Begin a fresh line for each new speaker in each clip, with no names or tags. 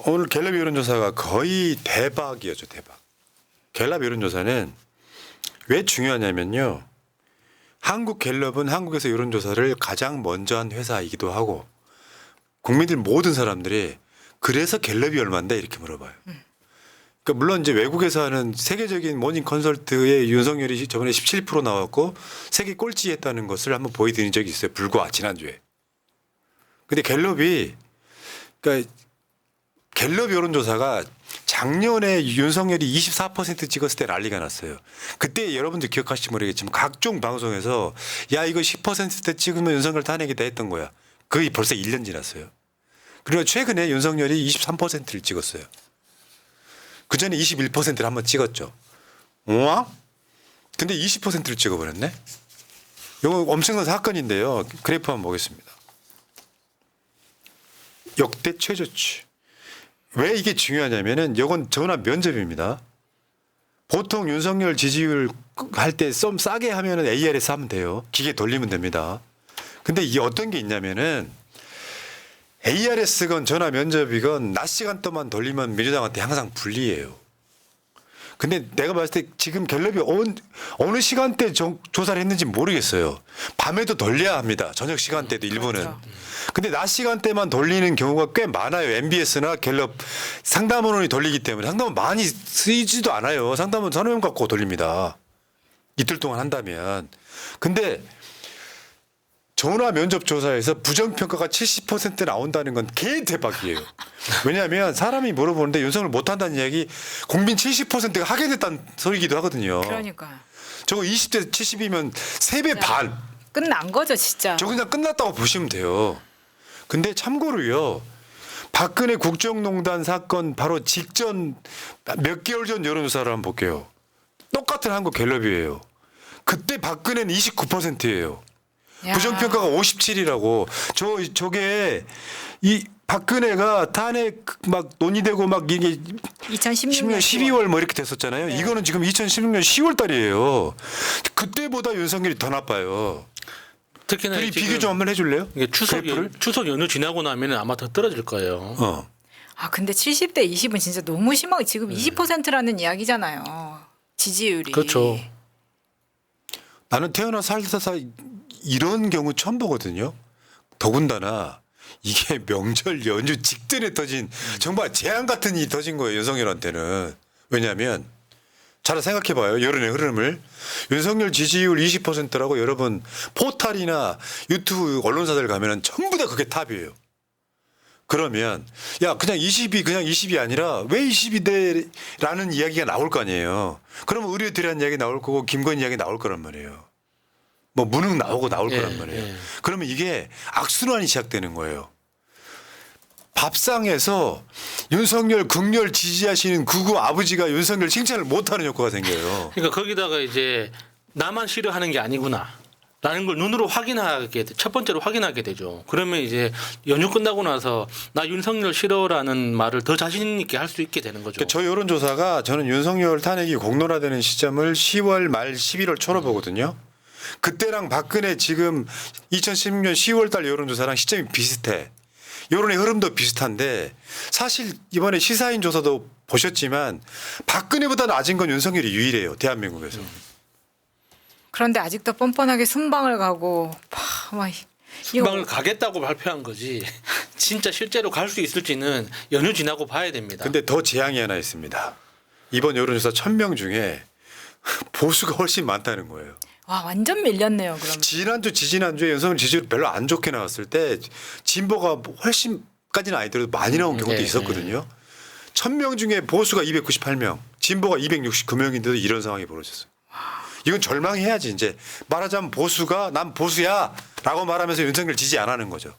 오늘 갤럽 여론조사가 거의 대박이었죠, 대박. 갤럽 여론조사는 왜 중요하냐면요. 한국 갤럽은 한국에서 여론조사를 가장 먼저 한 회사이기도 하고 국민들 모든 사람들이 그래서 갤럽이 얼마인데 이렇게 물어봐요. 그러니까 물론 이제 외국에서 하는 세계적인 모닝 컨설트의 윤석열이 저번에 17% 나왔고 세계 꼴찌 했다는 것을 한번 보여드린 적이 있어요. 불과 지난주에. 근데 갤럽이 그러니까 갤럽 여론조사가 작년에 윤석열이 24% 찍었을 때 난리가 났어요. 그때 여러분들 기억하실지 모르겠지만 각종 방송에서 야 이거 10%대 찍으면 윤석열 탄핵이다 했던 거야. 그게 벌써 1년 지났어요. 그리고 최근에 윤석열이 23%를 찍었어요. 그 전에 21%를 한번 찍었죠. 우와? 근데 20%를 찍어버렸네. 이거 엄청난 사건인데요. 그래프 한번 보겠습니다. 역대 최저치. 왜 이게 중요하냐면은 이건 전화 면접입니다. 보통 윤석열 지지율 할 때 좀 싸게 하면은 ARS 하면 돼요. 기계 돌리면 됩니다. 근데 이게 어떤 게 있냐면은 ARS건 전화 면접이건 낮 시간 동안 돌리면 민주당한테 항상 불리해요. 근데 내가 봤을 때 지금 갤럽이 어느 시간대 조사를 했는지 모르겠어요. 밤에도 돌려야 합니다. 저녁 시간대도 일부는.
그렇죠.
근데 낮 시간대만 돌리는 경우가 꽤 많아요. MBS나 갤럽 상담원이 돌리기 때문에 상담원 많이 쓰이지도 않아요. 상담원 서너 명 갖고 돌립니다. 이틀 동안 한다면. 근데 전화 면접 조사에서 부정평가가 70% 나온다는 건 개 대박이에요. 왜냐하면 사람이 물어보는데 윤석열 못한다는 이야기 국민 70%가 하게 됐다는 소리기도 하거든요.
그러니까
저거 20대 70이면 3배 반.
끝난 거죠 진짜.
저 그냥 끝났다고 보시면 돼요. 근데 참고로요. 박근혜 국정농단 사건 바로 직전 몇 개월 전 여론조사를 한번 볼게요. 똑같은 한국 갤럽이에요. 그때 박근혜는 29%예요. 부정평가가 57이라고. 저게 이 박근혜가 탄핵 막 논의되고 막 이게
2016년
12월 뭐 이렇게 됐었잖아요.
네.
이거는 지금 2016년 10월 달이에요. 그때보다 윤석열이 더 나빠요.
특히나
둘이
지금
비교 좀 한번 해줄래요?
이게
그래프를?
추석 연휴 지나고 나면 아마 더 떨어질 거예요.
아 근데 70대 20은 진짜 너무 심하게 지금 20%라는 이야기잖아요. 지지율이.
그렇죠.
나는 태어나 살다가 이런 경우 처음 보거든요. 더군다나 이게 명절 연휴 직전에 터진 정말 재앙 같은 일이 터진 거예요. 윤석열한테는. 왜냐하면 잘 생각해봐요. 여론의 흐름을. 윤석열 지지율 20%라고 여러분 포탈이나 유튜브 언론사들 가면은 전부 다 그게 탑이에요. 그러면 야 그냥 20이 아니라 왜 20이대라는 이야기가 나올 거 아니에요. 그러면 의료들이라는 이야기 나올 거고 김건희 이야기 나올 거란 말이에요. 뭐 무능 나오고 나올 거란 말이에요.
예.
그러면 이게 악순환이 시작되는 거예요. 밥상에서 윤석열 극렬 지지하시는 극우 아버지가 윤석열 칭찬을 못하는 효과가 생겨요.
그러니까 거기다가 이제 나만 싫어하는 게 아니구나. 라는 걸 눈으로 첫 번째로 확인하게 되죠. 그러면 이제 연휴 끝나고 나서 나 윤석열 싫어라는 말을 더 자신 있게 할 수 있게 되는 거죠.
그러니까 저 여론조사가 저는 윤석열 탄핵이 공론화되는 시점을 10월 말 11월 초로 보거든요. 그때랑 박근혜 지금 2016년 10월 달 여론조사랑 시점이 비슷해. 여론의 흐름도 비슷한데 사실 이번에 시사인 조사도 보셨지만 박근혜보다 낮은 건 윤석열이 유일해요. 대한민국에서.
그런데 아직도 뻔뻔하게 순방을 가고 막
순방을 가겠다고 발표한 거지 진짜 실제로 갈 수 있을지는 연휴 지나고 봐야 됩니다.
근데 더 재앙이 하나 있습니다. 이번 여론조사 1000명 중에 보수가 훨씬 많다는 거예요.
와 완전 밀렸네요. 그러면.
지난주 지지난주에 윤석열 지지율 별로 안 좋게 나왔을 때 진보가 훨씬까지는 아니더라도 많이 나온 경우도
네,
있었거든요. 1000명 중에 보수가 298명, 진보가 269명인데도 이런 상황이 벌어졌어요. 이건 절망해야지. 이제 말하자면 보수가 난 보수야라고 말하면서 윤석열 지지 안 하는 거죠.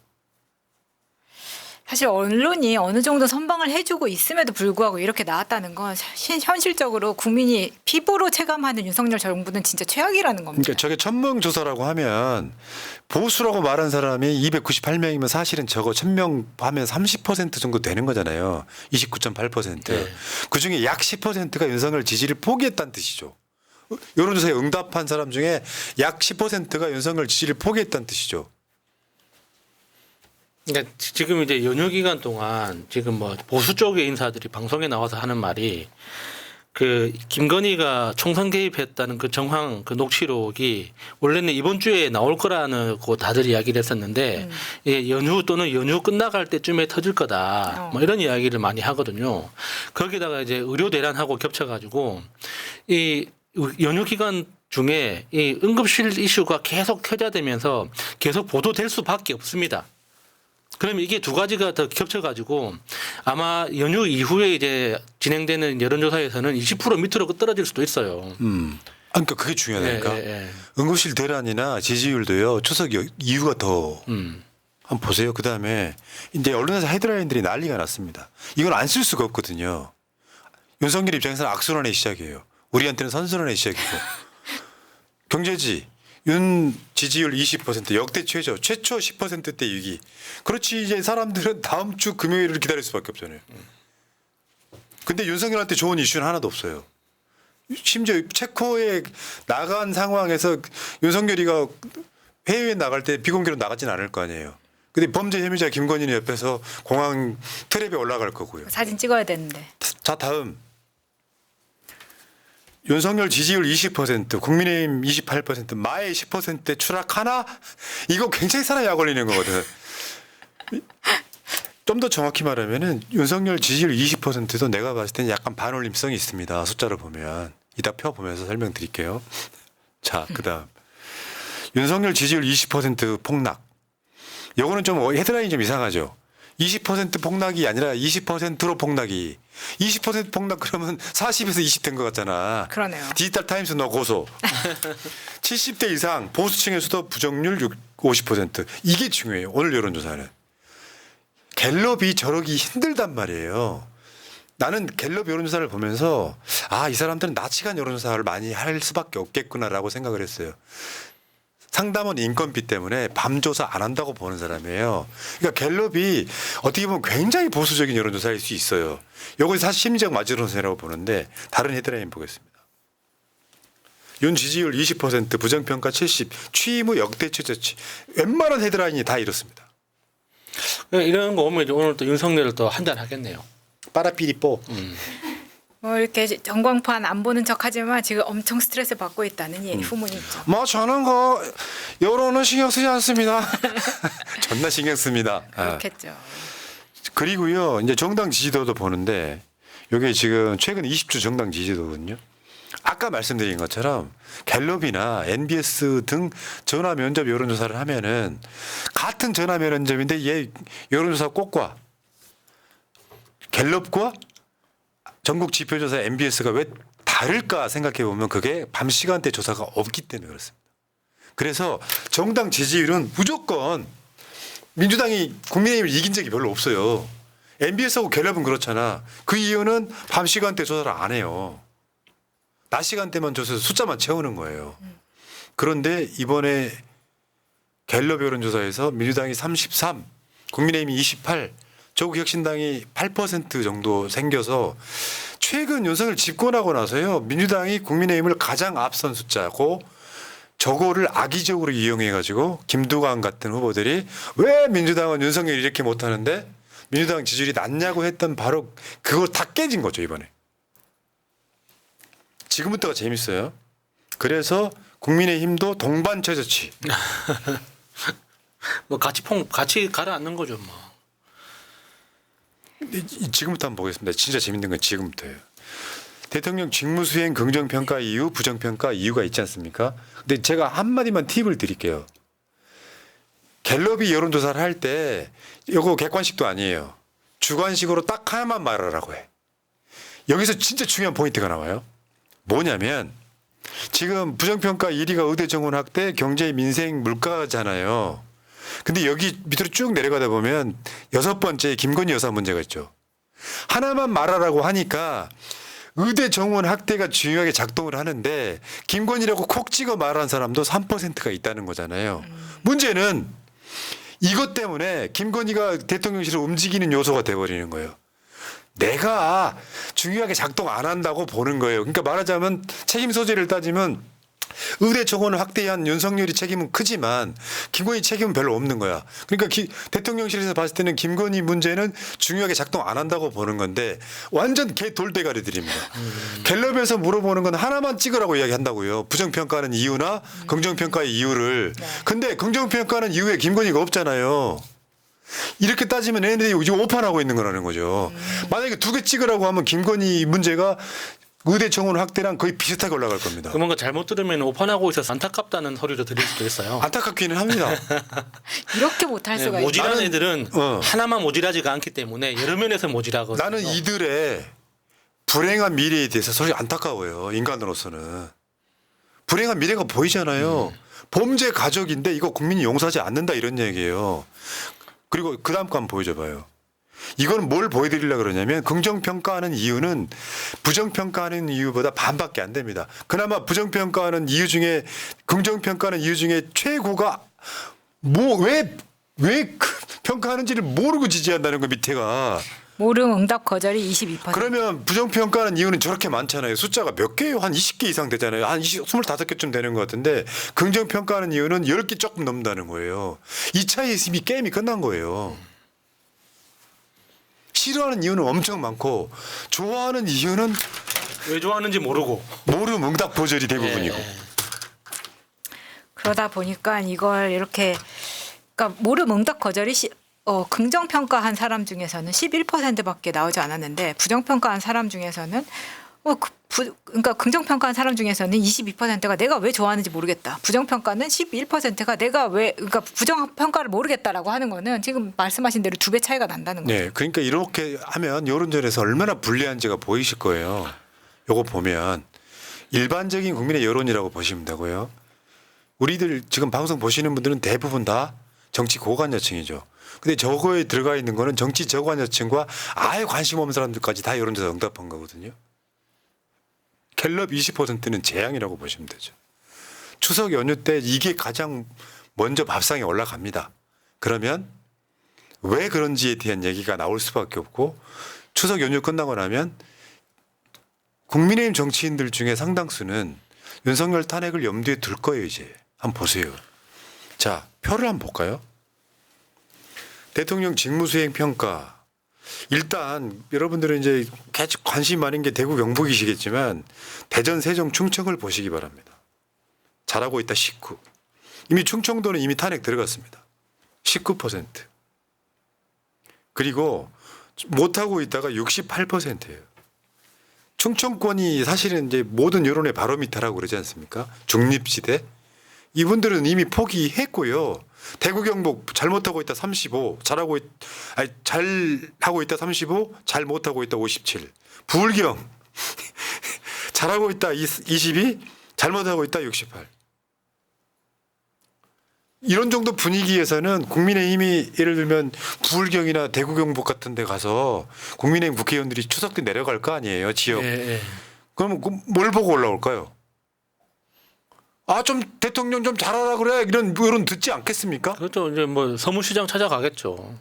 사실 언론이 어느 정도 선방을 해주고 있음에도 불구하고 이렇게 나왔다는 건 현실적으로 국민이 피부로 체감하는 윤석열 정부는 진짜 최악이라는 겁니다.
그러니까 저게 천명 조사라고 하면 보수라고 말한 사람이 298명이면 사실은 저거 1000명 하면 30% 정도 되는 거잖아요. 29.8%.
네.
그중에 약 10%가 윤석열 지지를 포기했다는 뜻이죠. 여론조사에 응답한 사람 중에 약 10%가 윤석열 지지를 포기했다는 뜻이죠.
그러니까 지금 이제 연휴 기간 동안 지금 뭐 보수 쪽의 인사들이 방송에 나와서 하는 말이 그 김건희가 총선 개입했다는 그 정황 그 녹취록이 원래는 이번 주에 나올 거라는 거 다들 이야기를 했었는데 예, 연휴 또는 연휴 끝나갈 때쯤에 터질 거다 뭐 이런 이야기를 많이 하거든요. 거기다가 이제 의료 대란하고 겹쳐가지고 이 연휴 기간 중에 이 응급실 이슈가 계속 터져되면서 계속 보도될 수밖에 없습니다. 그러면 이게 두 가지가 더 겹쳐가지고 아마 연휴 이후에 이제 진행되는 여론조사에서는 20% 밑으로 떨어질 수도 있어요.
그러니까 그게 중요하다니까.
예.
응급실 대란이나 지지율도요. 추석 이후가 더 한번 보세요. 그다음에 이제 언론에서 헤드라인들이 난리가 났습니다. 이건 안 쓸 수가 없거든요. 윤석열 입장에서는 악순환의 시작이에요. 우리한테는 선순환의 시작이고. 경제지. 윤 지지율 20% 역대 최저 10%대 위기. 그렇지 이제 사람들은 다음 주 금요일을 기다릴 수밖에 없잖아요. 근데 윤석열한테 좋은 이슈는 하나도 없어요. 심지어 체코에 나간 상황에서 윤석열이가 해외에 나갈 때 비공개로 나가진 않을 거 아니에요. 근데 범죄 혐의자 김건희는 옆에서 공항 트랩에 올라갈 거고요.
사진 찍어야 되는데.
자 다음 윤석열 지지율 20%, 국민의힘 28%, 마의 10%대 추락하나? 이거 굉장히 사람이 약 올리는 거거든. 좀 더 정확히 말하면은 윤석열 지지율 20%도 내가 봤을 때는 약간 반올림성이 있습니다. 숫자를 보면. 이따 펴보면서 설명드릴게요. 자, 그다음 윤석열 지지율 20% 폭락. 요거는 좀 헤드라인이 좀 이상하죠. 20% 폭락이 아니라 20%로 폭락이. 20% 폭락 그러면 40에서 20 된 것 같잖아.
그러네요.
디지털 타임스 너 고소. 70대 이상 보수층에서도 부정률 50%. 이게 중요해요. 오늘 여론조사는. 갤럽이 저러기 힘들단 말이에요. 나는 갤럽 여론조사를 보면서 이 사람들은 나치간 여론조사를 많이 할 수밖에 없겠구나라고 생각을 했어요. 상담원 인건비 때문에 밤조사 안 한다고 보는 사람이에요. 그러니까 갤럽이 어떻게 보면 굉장히 보수적인 여론조사일 수 있어요. 이것이 사실 심리적 마지노선이라고 보는데 다른 헤드라인 보겠습니다. 윤 지지율 20%, 부정평가 70, 취임 후 역대 최저치. 웬만한 헤드라인이 다 이렇습니다.
이런 거 오면 이제 오늘 또 윤석열을 또 한잔 하겠네요.
빠라삐리뽀.
뭐 이렇게 전광판 안 보는 척하지만 지금 엄청 스트레스 받고 있다는 후문이 있죠.
뭐 저는 여론은 신경 쓰지 않습니다. 존나 신경 씁니다.
그렇겠죠.
그리고요 이제 정당 지지도도 보는데 이게 지금 최근 20주 정당 지지도거든요. 아까 말씀드린 것처럼 갤럽이나 NBS 등 전화 면접 여론조사를 하면은 같은 전화 면접인데 얘 여론조사 꼭과 갤럽과 전국 지표조사 MBS가 왜 다를까 생각해 보면 그게 밤 시간대 조사가 없기 때문에 그렇습니다. 그래서 정당 지지율은 무조건 민주당이 국민의힘을 이긴 적이 별로 없어요. MBS하고 갤럽은 그렇잖아. 그 이유는 밤 시간대 조사를 안 해요. 낮 시간대만 조사해서 숫자만 채우는 거예요. 그런데 이번에 갤럽 여론조사에서 민주당이 33, 국민의힘이 28, 조국혁신당이 8% 정도 생겨서 최근 윤석열 집권하고 나서요. 민주당이 국민의힘을 가장 앞선 숫자고 저거를 악의적으로 이용해가지고 김두관 같은 후보들이 왜 민주당은 윤석열이 이렇게 못하는데 민주당 지지율이 낮냐고 했던 바로 그걸 다 깨진 거죠 이번에. 지금부터가 재밌어요. 그래서 국민의힘도 동반 최저치.
뭐 같이 가라앉는 거죠 뭐.
지금부터 한번 보겠습니다. 진짜 재밌는 건 지금부터예요. 대통령 직무수행 긍정평가 이유, 부정평가 이유가 있지 않습니까? 근데 제가 한마디만 팁을 드릴게요. 갤럽이 여론조사를 할 때 이거 객관식도 아니에요. 주관식으로 딱 하나만 말하라고 해. 여기서 진짜 중요한 포인트가 나와요. 뭐냐면 지금 부정평가 1위가 의대 정원 확대, 경제, 민생, 물가잖아요. 근데 여기 밑으로 쭉 내려가다 보면 6번째 김건희 여사 문제가 있죠. 하나만 말하라고 하니까 의대 정원 확대가 중요하게 작동을 하는데 김건희라고 콕 찍어 말한 사람도 3%가 있다는 거잖아요. 문제는 이것 때문에 김건희가 대통령실을 움직이는 요소가 돼버리는 거예요. 내가 중요하게 작동 안 한다고 보는 거예요. 그러니까 말하자면 책임 소재를 따지면 의대 정원을 확대한 윤석열이 책임은 크지만 김건희 책임은 별로 없는 거야. 그러니까 대통령실에서 봤을 때는 김건희 문제는 중요하게 작동 안 한다고 보는 건데 완전 개 돌대가리들입니다. 갤럽에서 물어보는 건 하나만 찍으라고 이야기한다고요. 부정평가하는 이유나 긍정평가의 이유를. 근데 긍정평가하는 이유에 김건희가 없잖아요. 이렇게 따지면 얘네들이 지금 오판하고 있는 거라는 거죠. 만약에 두 개 찍으라고 하면 김건희 문제가 의대 정원 확대랑 거의 비슷하게 올라갈 겁니다.
그 뭔가 잘못 들으면 오판하고 있어서 안타깝다는 소리를 들릴 수도 있어요.
안타깝기는 합니다.
이렇게 못할 수가 있어요.
모질한
나는-
애들은
어.
하나만 모질하지가 않기 때문에 여러 면에서 모질하거든요.
나는 이들의 불행한 미래에 대해서 솔직히 안타까워요. 인간으로서는. 불행한 미래가 보이잖아요. 범죄 가족인데 이거 국민이 용서하지 않는다 이런 얘기예요. 그리고 그 다음 거 한번 보여줘봐요. 이거는 뭘 보여드리려고 그러냐면 긍정평가하는 이유는 부정평가하는 이유보다 반밖에 안 됩니다. 그나마 부정평가하는 이유 중에 긍정평가하는 이유 중에 최고가 왜 평가하는지를 모르고 지지한다는 거 밑에가.
모름 응답 거절이 22%.
그러면 부정평가하는 이유는 저렇게 많잖아요. 숫자가 몇 개예요? 한 20개 이상 되잖아요. 한 25개쯤 되는 것 같은데 긍정평가하는 이유는 10개 조금 넘는다는 거예요. 이 차이에 있으면 게임이 끝난 거예요. 싫어하는 이유는 엄청 많고 좋아하는 이유는
왜 좋아하는지 모르고.
모름 응답 거절이 대부분이고.
그러다 보니까 이걸 이렇게 그러니까 모름 응답 거절이 긍정평가한 사람 중에서는 11%밖에 나오지 않았는데 부정평가한 사람 중에서는 그러니까 긍정평가한 사람 중에서는 22%가 내가 왜 좋아하는지 모르겠다. 부정평가는 11%가 내가 왜 그러니까 부정평가를 모르겠다라고 하는 거는 지금 말씀하신 대로 2배 차이가 난다는 거죠.
네, 그러니까 이렇게 하면 여론전에서 얼마나 불리한지가 보이실 거예요. 요거 보면 일반적인 국민의 여론이라고 보시면 되고요. 우리들 지금 방송 보시는 분들은 대부분 다 정치 고관여층이죠. 근데 저거에 들어가 있는 거는 정치 저관여층과 아예 관심 없는 사람들까지 다 여론조사 응답한 거거든요. 갤럽 20%는 재앙이라고 보시면 되죠. 추석 연휴 때 이게 가장 먼저 밥상에 올라갑니다. 그러면 왜 그런지에 대한 얘기가 나올 수밖에 없고 추석 연휴 끝나고 나면 국민의힘 정치인들 중에 상당수는 윤석열 탄핵을 염두에 둘 거예요. 이제 한번 보세요. 자, 표를 한번 볼까요? 대통령 직무수행 평가. 일단 여러분들은 이제 계속 관심 많은 게 대구 경북이시겠지만 대전, 세종, 충청을 보시기 바랍니다. 잘하고 있다 19. 이미 충청도는 이미 탄핵 들어갔습니다. 19%. 그리고 못하고 있다가 68%예요. 충청권이 사실은 이제 모든 여론의 바로미터라고 그러지 않습니까? 중립지대. 이분들은 이미 포기했고요. 대구 경북 잘못하고 있다 35, 잘하고 있다 35, 잘 못하고 있다 57. 부울경 잘하고 있다 22, 잘못하고 있다 68. 이런 정도 분위기에서는 국민의힘이 예를 들면 부울경이나 대구 경북 같은 데 가서 국민의힘 국회의원들이 추석 때 내려갈 거 아니에요. 지역. 그럼 뭘 보고 올라올까요? 좀 대통령 좀 잘하라 그래 이런 듣지 않겠습니까?
그렇죠. 이제 뭐 서문시장 찾아가겠죠.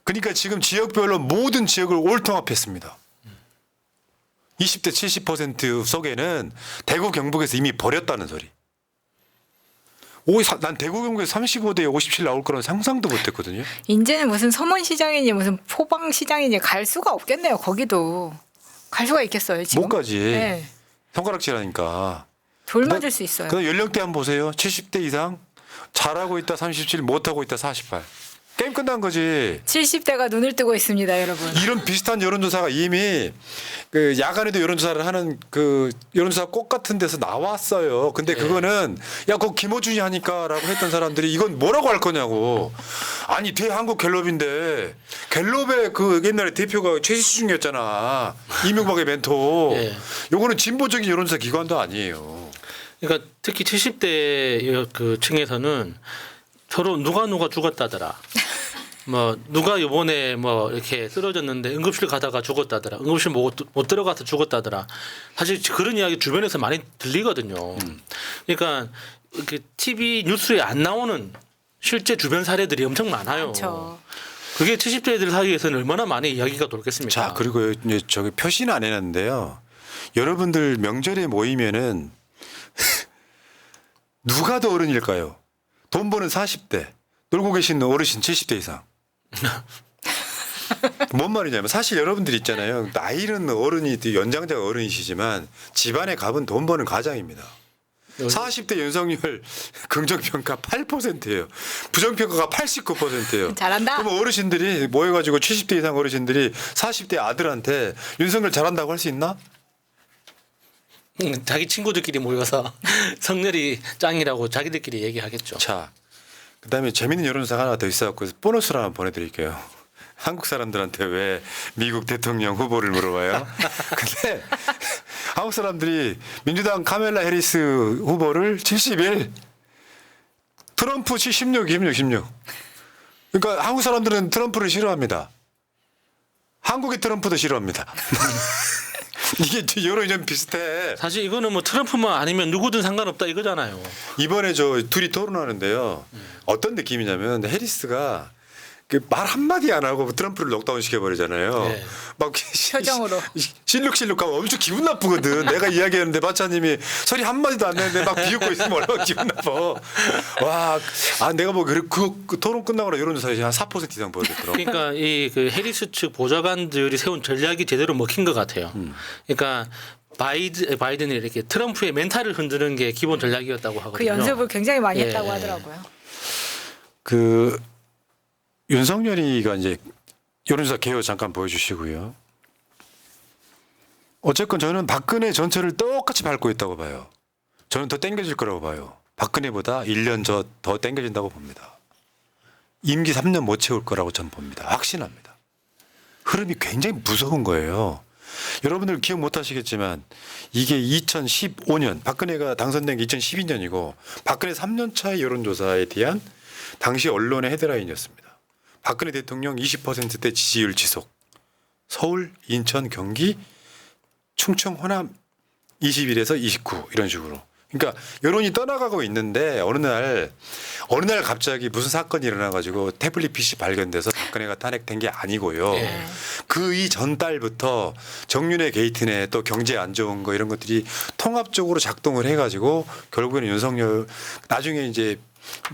그러니까 지금 지역별로 모든 지역을 올통합했습니다. 20대 70% 속에는 대구 경북에서 이미 버렸다는 소리. 난 대구 경북에서 35대 57 나올 거라는 상상도 못했거든요.
이제는 무슨 서문시장이니 무슨 포방시장이니 갈 수가 없겠네요. 거기도 갈 수가 있겠어요. 지금
못 가지.
네.
손가락질하니까.
돌 맞을 수 있어요.
그다음 연령대 한번 보세요. 70대 이상 잘하고 있다 37, 못하고 있다 48. 게임 끝난 거지.
70대가 눈을 뜨고 있습니다, 여러분.
이런 비슷한 여론조사가 이미 그 야간에도 여론조사를 하는 그 여론조사 꽃 같은 데서 나왔어요. 근데 그거는 야, 그거 김어준이 하니까라고 했던 사람들이 이건 뭐라고 할 거냐고. 아니 대한국 갤럽인데 갤럽의 그 옛날에 대표가 최시중이었잖아. 이명박의 멘토.
예.
요거는 진보적인 여론조사 기관도 아니에요.
그러니까 특히 70대 그 층에서는 서로 누가 죽었다더라. 뭐 누가 이번에 뭐 이렇게 쓰러졌는데 응급실 가다가 죽었다더라. 응급실 못 들어가서 죽었다더라. 사실 그런 이야기 주변에서 많이 들리거든요. 그러니까 이렇게 TV 뉴스에 안 나오는 실제 주변 사례들이 엄청 많아요.
그렇죠.
그게 70대들 사이에서는 얼마나 많이 이야기가 돌겠습니까?
자, 그리고 이제 저기 표시는 안 해놨는데요. 여러분들 명절에 모이면은 누가 더 어른일까요? 돈 버는 40대, 놀고 계신 어르신 70대 이상. 뭔 말이냐면 사실 여러분들 있잖아요. 나이는 어른이 연장자가 어른이시지만 집안의 갑은 돈 버는 가장입니다. 40대 윤석열 긍정평가 8%예요. 부정평가가 89%예요.
잘한다.
그럼 어르신들이 모여가지고 70대 이상 어르신들이 40대 아들한테 윤석열 잘한다고 할 수 있나?
자기 친구들끼리 모여서 성렬이 짱이라고 자기들끼리 얘기하겠죠.
자, 그다음에 재밌는 여론조사가 하나 더 있어갖고 보너스를 하나 보내드릴게요. 한국 사람들한테 왜 미국 대통령 후보를 물어봐요? 근데 한국 사람들이 민주당 카멜라 해리스 후보를 71, 트럼프 16. 그러니까 한국 사람들은 트럼프를 싫어합니다. 한국의 트럼프도 싫어합니다. 이게 여론이 좀 비슷해.
사실 이거는 뭐 트럼프만 아니면 누구든 상관없다 이거잖아요.
이번에 저 둘이 토론하는데요. 어떤 느낌이냐면 해리스가 그 말 한마디 안 하고 트럼프를 넉다운 시켜버리잖아요.
네.
막
표정으로.
실룩실룩하고 엄청 기분 나쁘거든. 내가 이야기하는데 박사님이 소리 한마디도 안 내는데 막 비웃고 있으면 얼마나 기분 나빠. 와, 내가 뭐 그 토론 끝나고 나 여론조사에서 한 4% 이상 보여줬더라고.
그러니까 이 그 해리스 측 보좌관들이 세운 전략이 제대로 먹힌 것 같아요. 그러니까 바이든이 이렇게 트럼프의 멘탈을 흔드는 게 기본 전략이었다고 하거든요.
그 연습을 굉장히 많이
예.
했다고 하더라고요.
그 윤석열이가 이제 여론조사 개요 잠깐 보여주시고요. 어쨌건 저는 박근혜 전체를 똑같이 밟고 있다고 봐요. 저는 더 땡겨질 거라고 봐요. 박근혜보다 1년 더 땡겨진다고 봅니다. 임기 3년 못 채울 거라고 저는 봅니다. 확신합니다. 흐름이 굉장히 무서운 거예요. 여러분들 기억 못 하시겠지만 이게 2015년 박근혜가 당선된 게 2012년이고 박근혜 3년 차의 여론조사에 대한 당시 언론의 헤드라인이었습니다. 박근혜 대통령 20%대 지지율 지속. 서울, 인천, 경기, 충청, 호남 21에서 29 이런 식으로. 그러니까 여론이 떠나가고 있는데 어느 날 갑자기 무슨 사건이 일어나가지고 태블릿 PC 발견돼서 박근혜가 탄핵된 게 아니고요.
네.
그 이전 달부터 정윤회 게이트네 또 경제 안 좋은 거 이런 것들이 통합적으로 작동을 해가지고 결국에는 윤석열 나중에 이제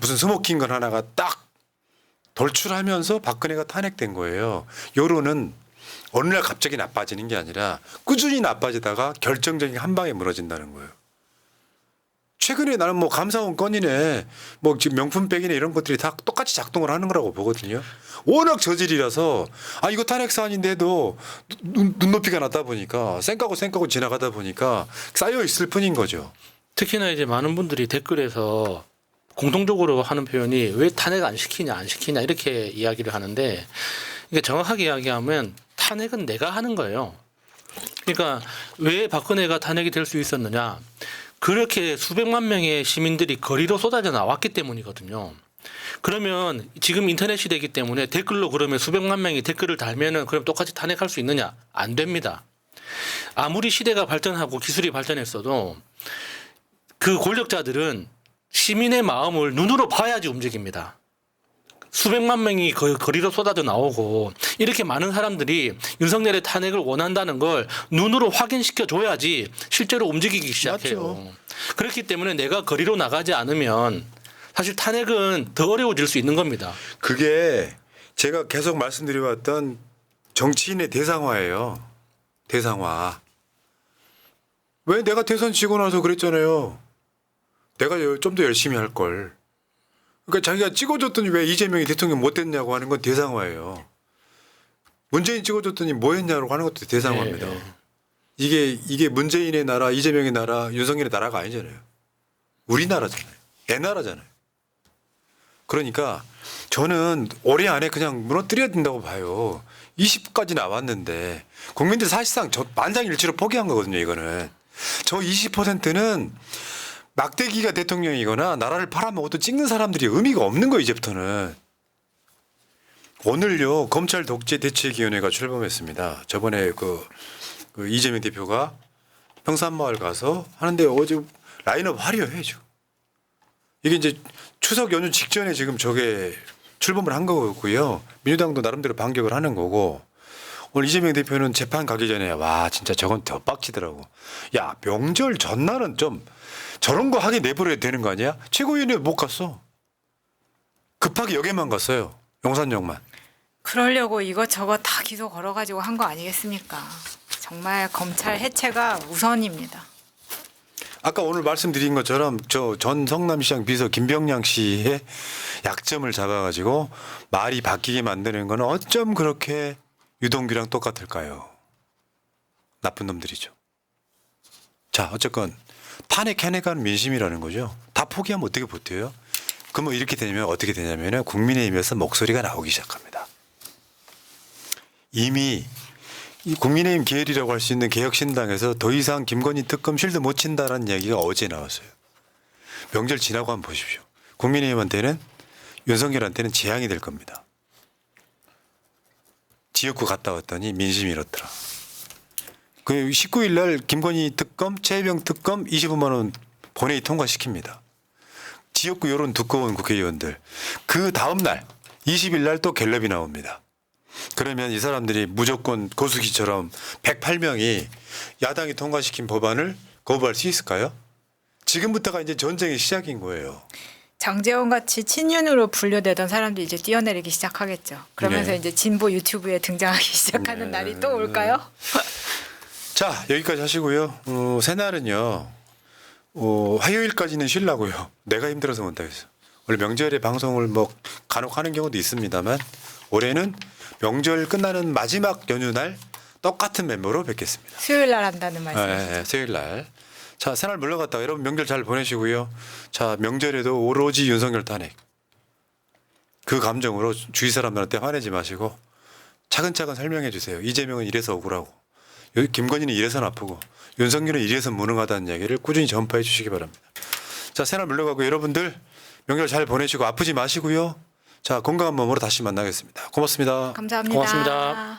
무슨 스모킹 건 하나가 딱 돌출하면서 박근혜가 탄핵된 거예요. 여론은 어느 날 갑자기 나빠지는 게 아니라 꾸준히 나빠지다가 결정적인 한 방에 무너진다는 거예요. 최근에 나는 뭐 감사원 건이네, 뭐 지금 명품백이네 이런 것들이 다 똑같이 작동을 하는 거라고 보거든요. 워낙 저질이라서 이거 탄핵 사안인데도 눈높이가 낮다 보니까 쌩까고 지나가다 보니까 쌓여 있을 뿐인 거죠.
특히나 이제 많은 분들이 댓글에서 공통적으로 하는 표현이 왜 탄핵 안 시키냐 이렇게 이야기를 하는데 이게 정확하게 이야기하면 탄핵은 내가 하는 거예요. 그러니까 왜 박근혜가 탄핵이 될 수 있었느냐. 그렇게 수백만 명의 시민들이 거리로 쏟아져 나왔기 때문이거든요. 그러면 지금 인터넷 시대이기 때문에 댓글로 그러면 수백만 명이 댓글을 달면은 그럼 똑같이 탄핵할 수 있느냐? 안 됩니다. 아무리 시대가 발전하고 기술이 발전했어도 그 권력자들은 시민의 마음을 눈으로 봐야지 움직입니다. 수백만 명이 거리로 쏟아져 나오고 이렇게 많은 사람들이 윤석열의 탄핵을 원한다는 걸 눈으로 확인시켜 줘야지 실제로 움직이기 시작해요.
맞죠.
그렇기 때문에 내가 거리로 나가지 않으면 사실 탄핵은 더 어려워질 수 있는 겁니다.
그게 제가 계속 말씀드려왔던 정치인의 대상화예요. 대상화. 왜 내가 대선 지고 나서 그랬잖아요. 내가 좀 더 열심히 할 걸. 그러니까 자기가 찍어줬더니 왜 이재명이 대통령 못 됐냐고 하는 건 대상화예요. 문재인 찍어줬더니 뭐 했냐고 하는 것도 대상화입니다.
네.
이게 문재인의 나라, 이재명의 나라, 윤석열의 나라가 아니잖아요. 우리나라잖아요. 내 나라잖아요. 그러니까 저는 올해 안에 그냥 무너뜨려야 된다고 봐요. 20까지 나왔는데 국민들 사실상 저 만장일치로 포기한 거거든요. 이거는. 저 20%는 막대기가 대통령이거나 나라를 팔아먹어도 찍는 사람들이 의미가 없는 거예요. 이제부터는. 오늘요 검찰 독재 대책위원회가 출범했습니다. 저번에 그 이재명 대표가 평산마을 가서 하는데 어제 라인업 화려해 지금. 이게 이제 추석 연휴 직전에 지금 저게 출범을 한 거고요. 민주당도 나름대로 반격을 하는 거고. 오늘 이재명 대표는 재판 가기 전에 와 진짜 저건 더 빡치더라고. 야 명절 전날은 좀 저런 거 하게 내버려야 되는 거 아니야? 최고위원회 못 갔어. 급하게 역에만 갔어요. 용산역만.
그러려고 이것저것 다 기소 걸어가지고 한 거 아니겠습니까? 정말 검찰 해체가 우선입니다.
아까 오늘 말씀드린 것처럼 저 전 성남시장 비서 김병량 씨의 약점을 잡아가지고 말이 바뀌게 만드는 거는 어쩜 그렇게 유동규랑 똑같을까요? 나쁜 놈들이죠. 자, 어쨌건 탄핵해내가는 민심이라는 거죠. 다 포기하면 어떻게 버텨요? 그러면 이렇게 되면 어떻게 되냐면 국민의힘에서 목소리가 나오기 시작합니다. 이미 이 국민의힘 계열이라고 할 수 있는 개혁신당에서 더 이상 김건희 특검 실드 못 친다라는 이야기가 어제 나왔어요. 명절 지나고 한번 보십시오. 국민의힘한테는 윤석열한테는 재앙이 될 겁니다. 지역구 갔다 왔더니 민심이 이렇더라. 그 19일 날 김건희 특검, 최혜병 특검 25만 원 본회의 통과시킵니다. 지역구 여론 두꺼운 국회의원들. 그 다음 날 20일 날 또 갤럽이 나옵니다. 그러면 이 사람들이 무조건 고수기처럼 108명이 야당이 통과시킨 법안을 거부할 수 있을까요? 지금부터가 이제 전쟁의 시작인 거예요.
장제원 같이 친윤으로 분류되던 사람들이 이제 뛰어내리기 시작하겠죠. 그러면서
네.
이제 진보 유튜브에 등장하기 시작하는 날이 또 올까요?
자, 여기까지 하시고요. 새날은요. 화요일까지는 쉬려고요. 내가 힘들어서 못하겠어. 원래 명절에 방송을 뭐 간혹 하는 경우도 있습니다만 올해는 명절 끝나는 마지막 연휴 날 똑같은 멤버로 뵙겠습니다.
수요일 날 한다는 말씀이시죠?
네, 수요일 날. 자, 새날 물러갔다가 여러분 명절 잘 보내시고요. 자, 명절에도 오로지 윤석열 탄핵. 그 감정으로 주위 사람들한테 화내지 마시고 차근차근 설명해 주세요. 이재명은 이래서 억울하고 김건희는 이래서 나쁘고 윤석열은 이래서 무능하다는 이야기를 꾸준히 전파해 주시기 바랍니다. 자, 새날 물러가고 여러분들 명절 잘 보내시고 아프지 마시고요. 자, 건강한 몸으로 다시 만나겠습니다. 고맙습니다.
감사합니다.
고맙습니다.